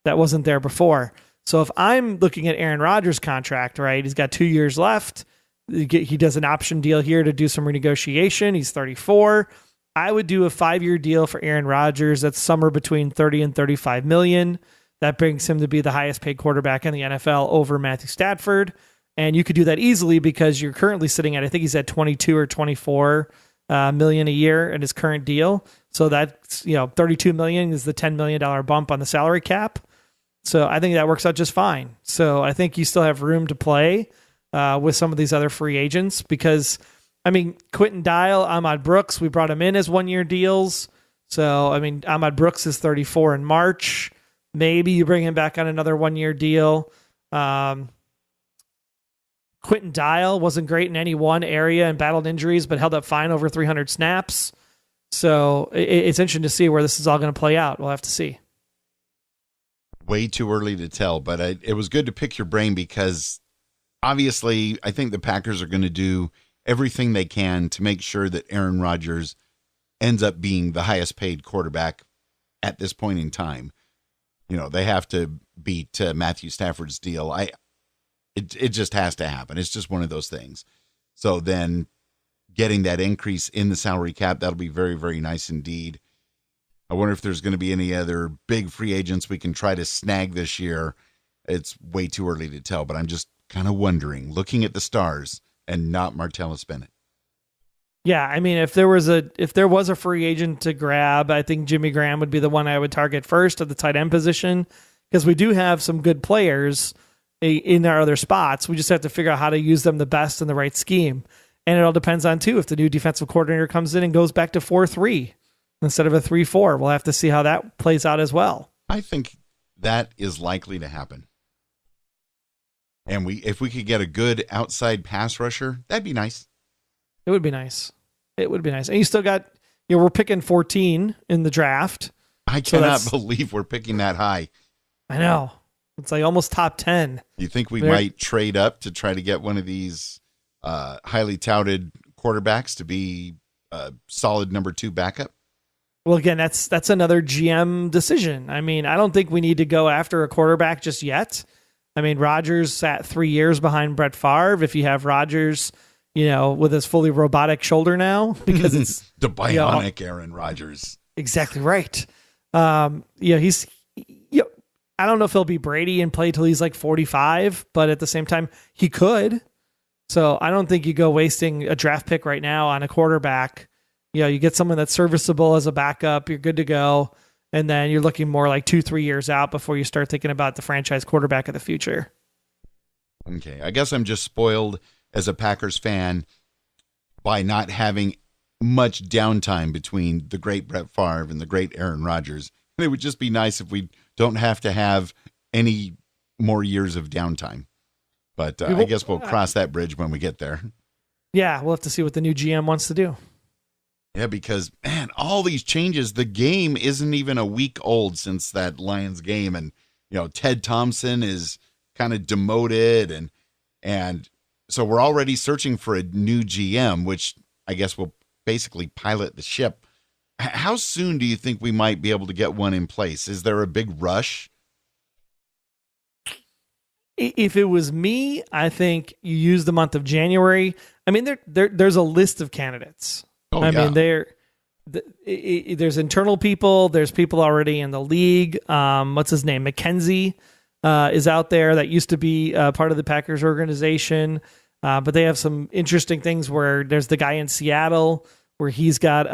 Speaker 1: that wasn't there before. So if I'm looking at Aaron Rodgers' contract, right, he's got 2 years left. He does an option deal here to do some renegotiation. He's 34. I would do a 5-year deal for Aaron Rodgers that's somewhere between 30 and 35 million. That brings him to be the highest paid quarterback in the NFL over Matthew Stafford. And you could do that easily because you're currently sitting at, I think he's at 22 or 24 million a year in his current deal. So that's, 32 million is the $10 million bump on the salary cap. So I think that works out just fine. So I think you still have room to play with some of these other free agents, because I mean, Quentin Dial, Ahmad Brooks, we brought him in as 1-year deals. So, I mean, Ahmad Brooks is 34 in March. Maybe you bring him back on another 1-year deal. Quentin Dial wasn't great in any one area and battled injuries, but held up fine over 300 snaps. So it's interesting to see where this is all going to play out. We'll have to see.
Speaker 3: Way too early to tell, but it was good to pick your brain because obviously I think the Packers are going to do everything they can to make sure that Aaron Rodgers ends up being the highest paid quarterback at this point in time. You know, they have to beat Matthew Stafford's deal. It just has to happen. It's just one of those things. So then getting that increase in the salary cap, that'll be very, very nice indeed. I wonder if there's going to be any other big free agents we can try to snag this year. It's way too early to tell, but I'm just kind of wondering, looking at the stars and not Martellus Bennett.
Speaker 1: Yeah, I mean, if there was a free agent to grab, I think Jimmy Graham would be the one I would target first at the tight end position, because we do have some good players in our other spots. We just have to figure out how to use them the best in the right scheme. And it all depends on, too, if the new defensive coordinator comes in and goes back to 4-3 instead of a 3-4. We'll have to see how that plays out as well.
Speaker 3: I think that is likely to happen. And if we could get a good outside pass rusher, that'd be nice.
Speaker 1: It would be nice. It would be nice. And you still got, we're picking 14 in the draft.
Speaker 3: I cannot believe we're picking that high.
Speaker 1: I know. It's like almost top 10.
Speaker 3: You think we might trade up to try to get one of these highly touted quarterbacks to be a solid number 2 backup?
Speaker 1: Well, again, that's another GM decision. I mean, I don't think we need to go after a quarterback just yet. I mean, Rodgers sat 3 years behind Brett Favre. If you have Rodgers, with his fully robotic shoulder now, because it's
Speaker 3: the bionic Aaron Rodgers.
Speaker 1: Exactly right. He's, I don't know if he'll be Brady and play till he's like 45, but at the same time, he could. So I don't think you go wasting a draft pick right now on a quarterback. You get someone that's serviceable as a backup, you're good to go. And then you're looking more like 2-3 years out before you start thinking about the franchise quarterback of the future.
Speaker 3: Okay. I guess I'm just spoiled as a Packers fan by not having much downtime between the great Brett Favre and the great Aaron Rodgers. And it would just be nice if we don't have to have any more years of downtime. But I guess we'll cross that bridge when we get there.
Speaker 1: Yeah, we'll have to see what the new GM wants to do.
Speaker 3: Yeah, because, man, all these changes, the game isn't even a week old since that Lions game. And, Ted Thompson is kind of demoted. And so we're already searching for a new GM, which I guess will basically pilot the ship. How soon do you think we might be able to get one in place? Is there a big rush?
Speaker 1: If it was me, I think you use the month of January. I mean, there's a list of candidates. I mean, there's internal people. There's people already in the league. What's his name? McKenzie is out there that used to be part of the Packers organization. But they have some interesting things where there's the guy in Seattle where he's got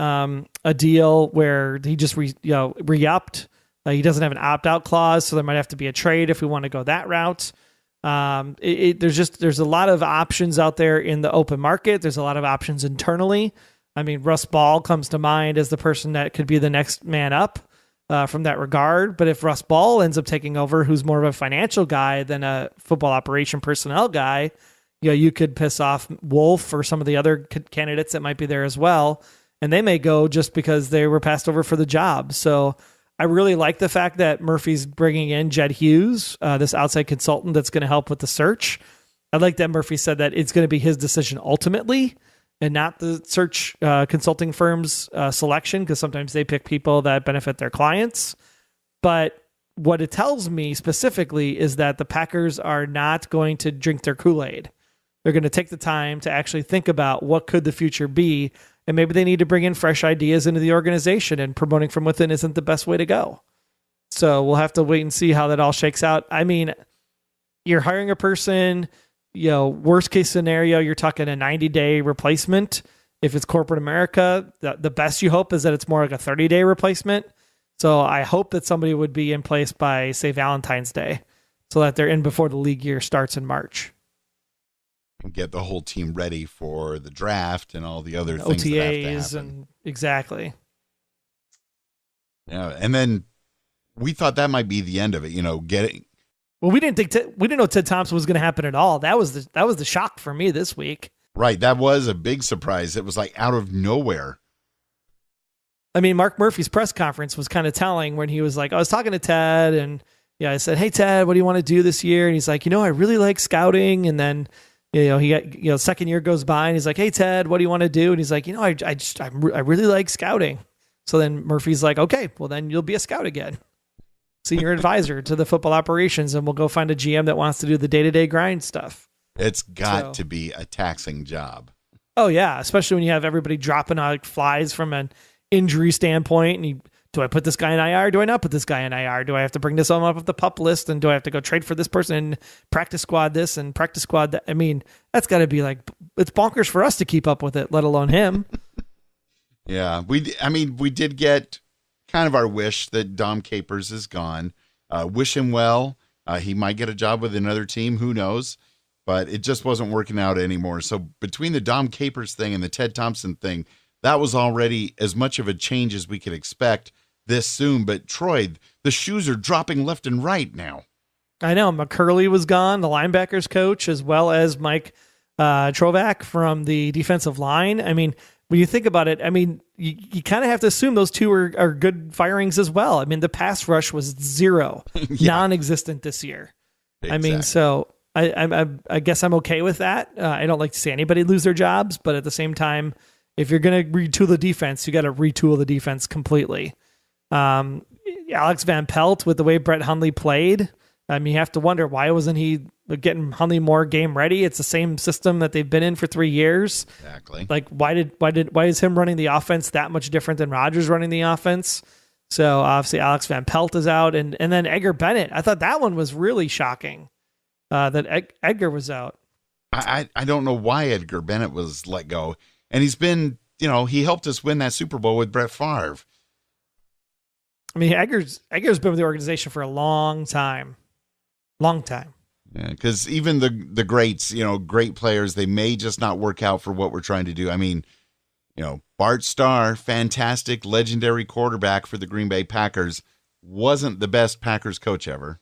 Speaker 1: a deal where he just re-upped. He doesn't have an opt-out clause, so there might have to be a trade if we want to go that route. There's a lot of options out there in the open market. There's a lot of options internally. I mean, Russ Ball comes to mind as the person that could be the next man up from that regard. But if Russ Ball ends up taking over, who's more of a financial guy than a football operation personnel guy, you could piss off Wolf or some of the other candidates that might be there as well. And they may go just because they were passed over for the job. So I really like the fact that Murphy's bringing in Jed Hughes, this outside consultant that's going to help with the search. I like that Murphy said that it's going to be his decision ultimately and not the search consulting firm's selection, because sometimes they pick people that benefit their clients. But what it tells me specifically is that the Packers are not going to drink their Kool-Aid. They're going to take the time to actually think about what could the future be, and maybe they need to bring in fresh ideas into the organization, and promoting from within isn't the best way to go. So we'll have to wait and see how that all shakes out. I mean, you're hiring a person, worst case scenario, you're talking a 90-day replacement. If it's corporate America, the best you hope is that it's more like a 30-day replacement. So I hope that somebody would be in place by, say, Valentine's Day, so that they're in before the league year starts in March.
Speaker 3: and get the whole team ready for the draft and all the other things that have to
Speaker 1: OTAs
Speaker 3: happen.
Speaker 1: and exactly.
Speaker 3: Yeah, and then we thought that might be the end of it. Getting.
Speaker 1: Well, we didn't know Ted Thompson was going to happen at all. That was the shock for me this week.
Speaker 3: Right, that was a big surprise. It was like out of nowhere.
Speaker 1: I mean, Mark Murphy's press conference was kind of telling when he was like, I was talking to Ted and I said, "Hey Ted, what do you want to do this year?" And he's like, I really like scouting. And then, he got, second year goes by and he's like, "Hey Ted, what do you want to do?" And he's like, I really like scouting. So then Murphy's like, "Okay, well then you'll be a scout again. Senior advisor to the football operations. And we'll go find a GM that wants to do the day-to-day grind stuff."
Speaker 3: It's got to be a taxing job.
Speaker 1: Oh yeah. Especially when you have everybody dropping like flies from an injury standpoint, and do I put this guy in IR? Do I not put this guy in IR? Do I have to bring this one up the pup list? And do I have to go trade for this person and practice squad this and practice squad that? I mean, that's got to be like, it's bonkers for us to keep up with it, let alone him.
Speaker 3: Yeah, we did get kind of our wish that Dom Capers is gone. Wish him well. He might get a job with another team. Who knows? But it just wasn't working out anymore. So between the Dom Capers thing and the Ted Thompson thing, that was already as much of a change as we could expect this soon. But Troy, the shoes are dropping left and right now.
Speaker 1: I know. McCurley was gone, the linebackers coach, as well as Mike Trovac from the defensive line. I mean, when you think about it, I mean, you kind of have to assume those two are good firings as well. I mean, the pass rush was zero, non-existent this year. Exactly. I mean, so I guess I'm okay with that. I don't like to see anybody lose their jobs, but at the same time, if you're going to retool the defense, you got to retool the defense completely. Alex Van Pelt, with the way Brett Hundley played, I mean, you have to wonder, why wasn't he getting Hundley more game ready? It's the same system that they've been in for 3 years.
Speaker 3: Exactly.
Speaker 1: Like, why is him running the offense that much different than Rodgers running the offense? So obviously Alex Van Pelt is out, and then Edgar Bennett. I thought that one was really shocking that Edgar was out.
Speaker 3: I don't know why Edgar Bennett was let go. And he's been, he helped us win that Super Bowl with Brett Favre.
Speaker 1: I mean, Edgar's been with the organization for a long time. Long time.
Speaker 3: Yeah, because even the greats, great players, they may just not work out for what we're trying to do. I mean, Bart Starr, fantastic, legendary quarterback for the Green Bay Packers, wasn't the best Packers coach ever.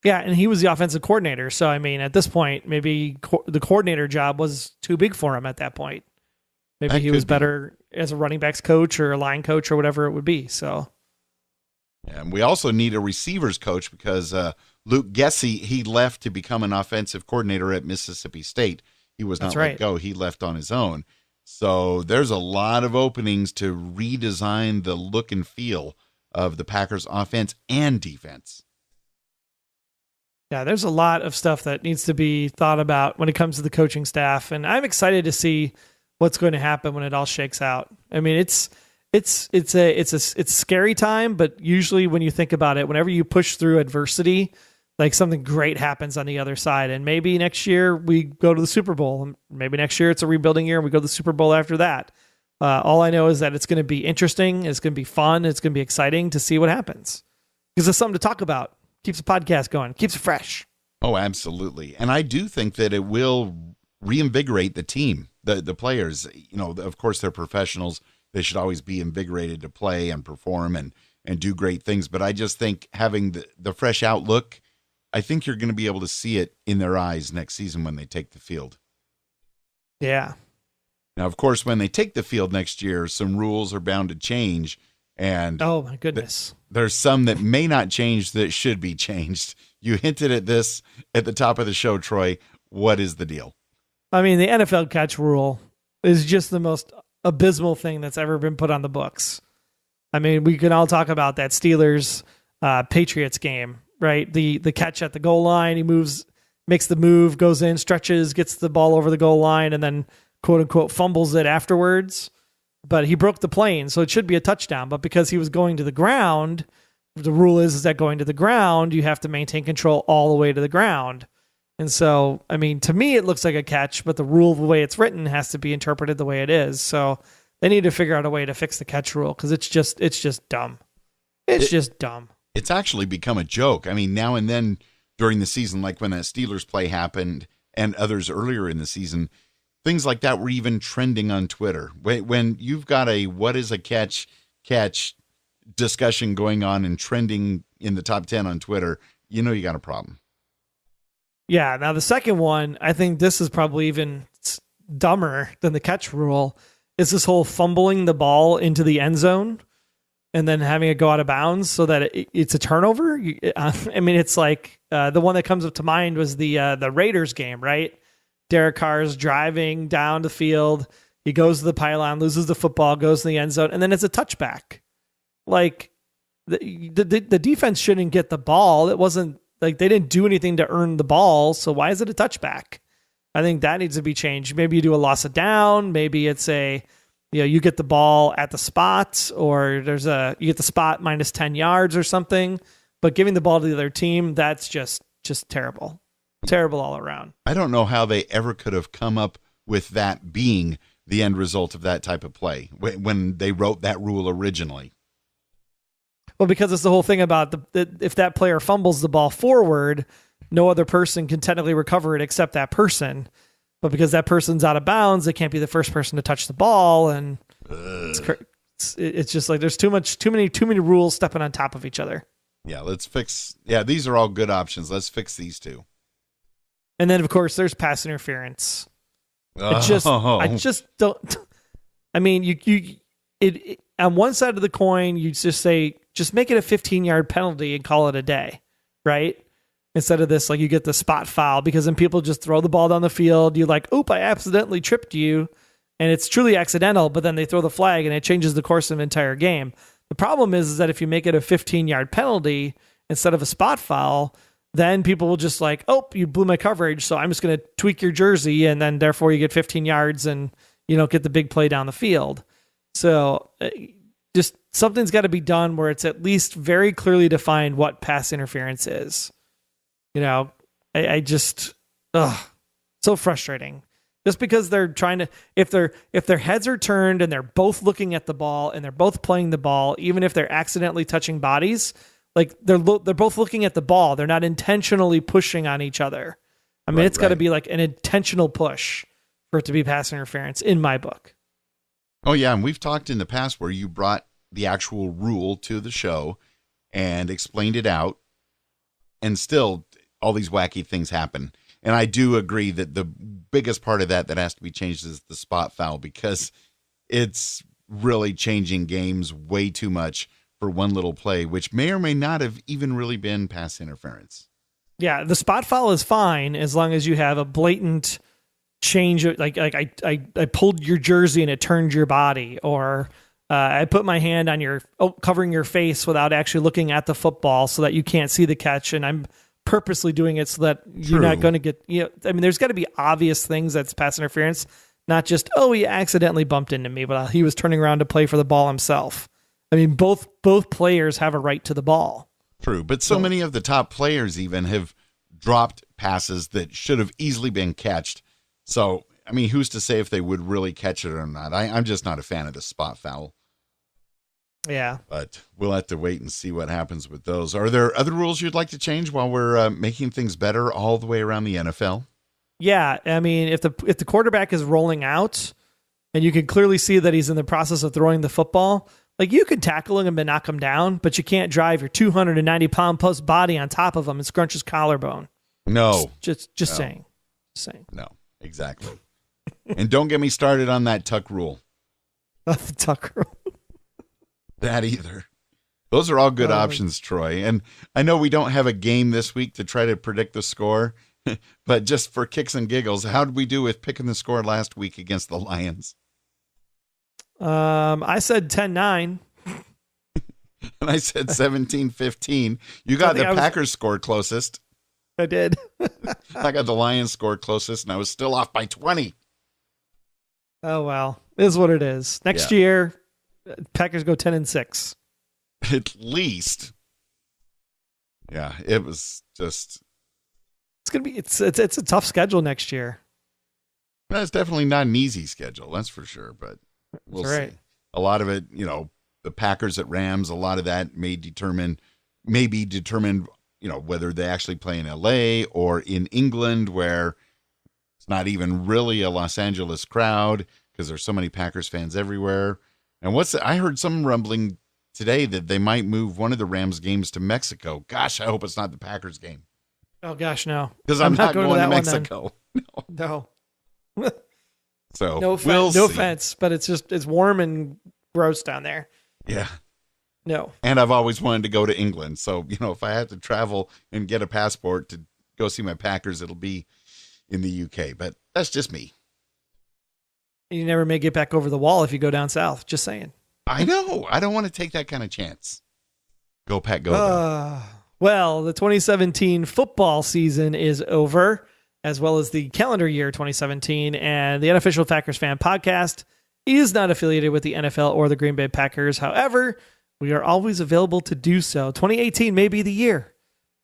Speaker 1: Yeah, and he was the offensive coordinator. So, I mean, at this point, maybe the coordinator job was too big for him at that point. Maybe he was better as a running backs coach or a line coach or whatever it would be. So,
Speaker 3: yeah, and we also need a receivers coach because Luke Gessie, he left to become an offensive coordinator at Mississippi State. He was not let go. He left on his own. So there's a lot of openings to redesign the look and feel of the Packers offense and defense.
Speaker 1: Yeah, there's a lot of stuff that needs to be thought about when it comes to the coaching staff, and I'm excited to see what's going to happen when it all shakes out. I mean, it's a scary time, but usually when you think about it, whenever you push through adversity, like something great happens on the other side. And maybe next year we go to the Super Bowl, and maybe next year it's a rebuilding year and we go to the Super Bowl after that. All I know is that it's going to be interesting, it's going to be fun, it's going to be exciting to see what happens, because there's something to talk about. Keeps the podcast going, keeps it fresh.
Speaker 3: Oh, absolutely. And I do think that it will reinvigorate the team, the players. Of course, they're professionals. They should always be invigorated to play and perform and do great things. But I just think having the fresh outlook, I think you're going to be able to see it in their eyes next season when they take the field.
Speaker 1: Yeah.
Speaker 3: Now, of course, when they take the field next year, some rules are bound to change. And
Speaker 1: oh my goodness,
Speaker 3: there's some that may not change that should be changed. You hinted at this at the top of the show, Troy. What is the deal? I
Speaker 1: mean, the NFL catch rule is just the most abysmal thing that's ever been put on the books. I mean, we can all talk about that Steelers Patriots game, right? The catch at the goal line, he moves, makes the move, goes in, stretches, gets the ball over the goal line, and then quote unquote fumbles it afterwards. But he broke the plane, so it should be a touchdown. But because he was going to the ground, the rule is that going to the ground, you have to maintain control all the way to the ground. And so, I mean, to me, it looks like a catch, but the rule, the way it's written, has to be interpreted the way it is. So they need to figure out a way to fix the catch rule, because it's just dumb. It's just dumb. It's
Speaker 3: actually become a joke. I mean, now and then during the season, like when that Steelers play happened, and others earlier in the season, things like that were even trending on Twitter. When you've got a what is a catch discussion going on and trending in the top 10 on Twitter, you know you got a problem.
Speaker 1: Yeah, now the second one, I think this is probably even dumber than the catch rule, is this whole fumbling the ball into the end zone and then having it go out of bounds so that it's a turnover. I mean, it's like the one that comes up to mind was the Raiders game, right? Derek Carr's driving down the field. He goes to the pylon, loses the football, goes in the end zone, and then it's a touchback. Like the defense shouldn't get the ball. It wasn't like they didn't do anything to earn the ball. So why is it a touchback? I think that needs to be changed. Maybe you do a loss of down. Maybe it's you get the ball at the spot, or you get the spot minus 10 yards or something. But giving the ball to the other team, that's just terrible. Terrible all around.
Speaker 3: I don't know how they ever could have come up with that being the end result of that type of play when they wrote that rule originally.
Speaker 1: Well, because it's the whole thing about if that player fumbles the ball forward, no other person can technically recover it except that person. But because that person's out of bounds, it can't be the first person to touch the ball, and it's just like there's too many rules stepping on top of each other.
Speaker 3: Yeah, these are all good options. Let's fix these two.
Speaker 1: And then of course there's pass interference. I just don't. I mean, you on one side of the coin, you just make it a 15-yard penalty and call it a day, right? Instead of this, like you get the spot foul, because then people just throw the ball down the field. You're like, oop, I accidentally tripped you. And it's truly accidental, but then they throw the flag and it changes the course of an entire game. The problem is that if you make it a 15-yard penalty instead of a spot foul, then people will just like, oh, you blew my coverage, so I'm just going to tweak your jersey, and then therefore you get 15 yards and you don't get the big play down the field. So just something's got to be done where it's at least very clearly defined what pass interference is. I just, so frustrating. Just because they're trying to, if their heads are turned and they're both looking at the ball and they're both playing the ball, even if they're accidentally touching bodies, like they're both looking at the ball. They're not intentionally pushing on each other. I mean, it's got to be like an intentional push for it to be pass interference in my book.
Speaker 3: Oh yeah, and we've talked in the past where you brought the actual rule to the show and explained it out, and still all these wacky things happen. And I do agree that the biggest part of that has to be changed is the spot foul, because it's really changing games way too much for one little play, which may or may not have even really been pass interference.
Speaker 1: Yeah, the spot foul is fine as long as you have a blatant change. Like I pulled your jersey and it turned your body, or I put my hand on covering your face without actually looking at the football so that you can't see the catch, and I'm purposely doing it so that you're not going to get, I mean, there's got to be obvious things that's pass interference, not just, oh, he accidentally bumped into me, but he was turning around to play for the ball himself. I mean, both players have a right to the ball.
Speaker 3: True, but so many of the top players even have dropped passes that should have easily been catched. So, I mean, who's to say if they would really catch it or not? I'm just not a fan of the spot foul.
Speaker 1: Yeah.
Speaker 3: But we'll have to wait and see what happens with those. Are there other rules you'd like to change while we're making things better all the way around the NFL?
Speaker 1: Yeah. I mean, if the quarterback is rolling out and you can clearly see that he's in the process of throwing the football, like you could tackle him and knock him down, but you can't drive your 290-pound plus body on top of him and scrunch his collarbone.
Speaker 3: No.
Speaker 1: Just saying. Just saying.
Speaker 3: No, exactly. And don't get me started on that tuck rule.
Speaker 1: Not the tuck rule.
Speaker 3: That either. Those are all good options, Troy. And I know we don't have a game this week to try to predict the score, but just for kicks and giggles, how did we do with picking the score last week against the Lions?
Speaker 1: I said 10-9.
Speaker 3: And I said 17-15. You got the Packers score closest.
Speaker 1: I did.
Speaker 3: I got the Lions score closest, and I was still off by 20.
Speaker 1: Oh, well. It is what it is. Next year, Packers go 10-6.
Speaker 3: At least. Yeah, it was just.
Speaker 1: It's gonna be it's a tough schedule next year.
Speaker 3: That's definitely not an easy schedule, that's for sure. But we'll see. A lot of it, the Packers at Rams. A lot of that may be determined, whether they actually play in LA or in England, where not even really a Los Angeles crowd because there's so many Packers fans everywhere. And I heard some rumbling today that they might move one of the Rams games to Mexico. Gosh, I hope it's not the Packers game.
Speaker 1: Oh gosh, no.
Speaker 3: Because I'm not going to Mexico.
Speaker 1: No.
Speaker 3: So
Speaker 1: no offense, but it's warm and gross down there.
Speaker 3: Yeah.
Speaker 1: No.
Speaker 3: And I've always wanted to go to England. So, if I had to travel and get a passport to go see my Packers, it'll be in the UK. But that's just me.
Speaker 1: You never may get back over the wall if you go down south. Just saying.
Speaker 3: I know. I don't want to take that kind of chance. Go, Pack, go.
Speaker 1: Well, the 2017 football season is over, as well as the calendar year 2017, and the Unofficial Packers Fan Podcast is not affiliated with the NFL or the Green Bay Packers. However, we are always available to do so. 2018 may be the year.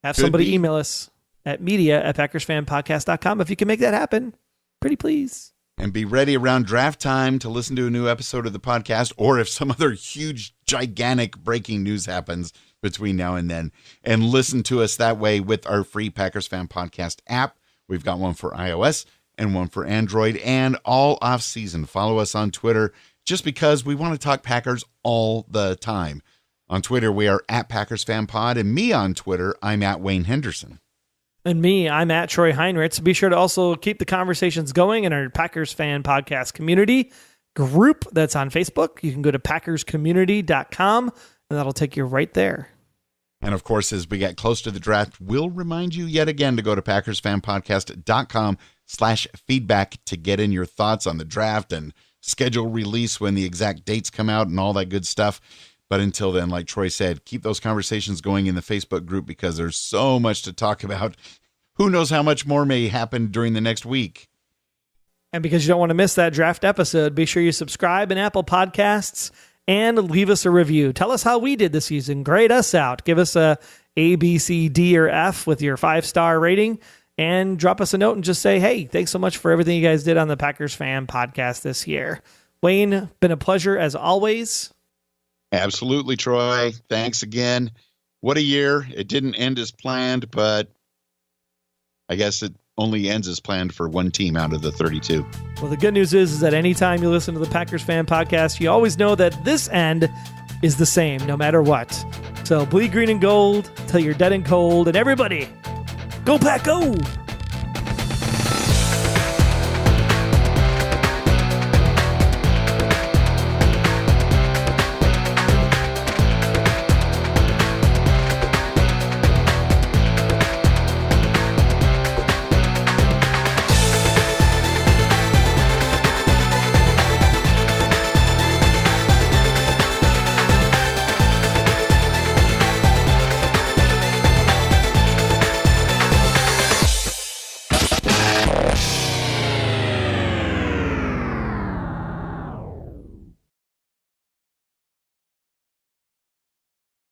Speaker 1: Have somebody email us at media@PackersFanPodcast.com if you can make that happen. Pretty please.
Speaker 3: And be ready around draft time to listen to a new episode of the podcast, or if some other huge, gigantic breaking news happens between now and then. And listen to us that way with our free Packers Fan Podcast app. We've got one for iOS and one for Android, and all off season. Follow us on Twitter, just because we want to talk Packers all the time. On Twitter, we are at Packers Fan Pod, and me on Twitter, I'm at Wayne Henderson.
Speaker 1: And me, I'm at Troy Heinrichs. Be sure to also keep the conversations going in our Packers Fan Podcast community group that's on Facebook. You can go to packerscommunity.com, and that'll take you right there.
Speaker 3: And of course, as we get close to the draft, we'll remind you yet again to go to packersfanpodcast.com/feedback to get in your thoughts on the draft and schedule release when the exact dates come out and all that good stuff. But until then, like Troy said, keep those conversations going in the Facebook group because there's so much to talk about. Who knows how much more may happen during the next week.
Speaker 1: And because you don't want to miss that draft episode, be sure you subscribe in Apple Podcasts and leave us a review. Tell us how we did this season. Grade us out. Give us a B, C, D, or F with your 5-star rating. And drop us a note and just say, hey, thanks so much for everything you guys did on the Packers Fan Podcast this year. Wayne, been a pleasure as always.
Speaker 3: Absolutely, Troy. Thanks again. What a year. It didn't end as planned, but I guess it only ends as planned for one team out of the 32.
Speaker 1: Well, the good news is that anytime you listen to the Packers Fan Podcast, you always know that this end is the same no matter what. So bleed green and gold till you're dead and cold. And everybody, go Pack, go!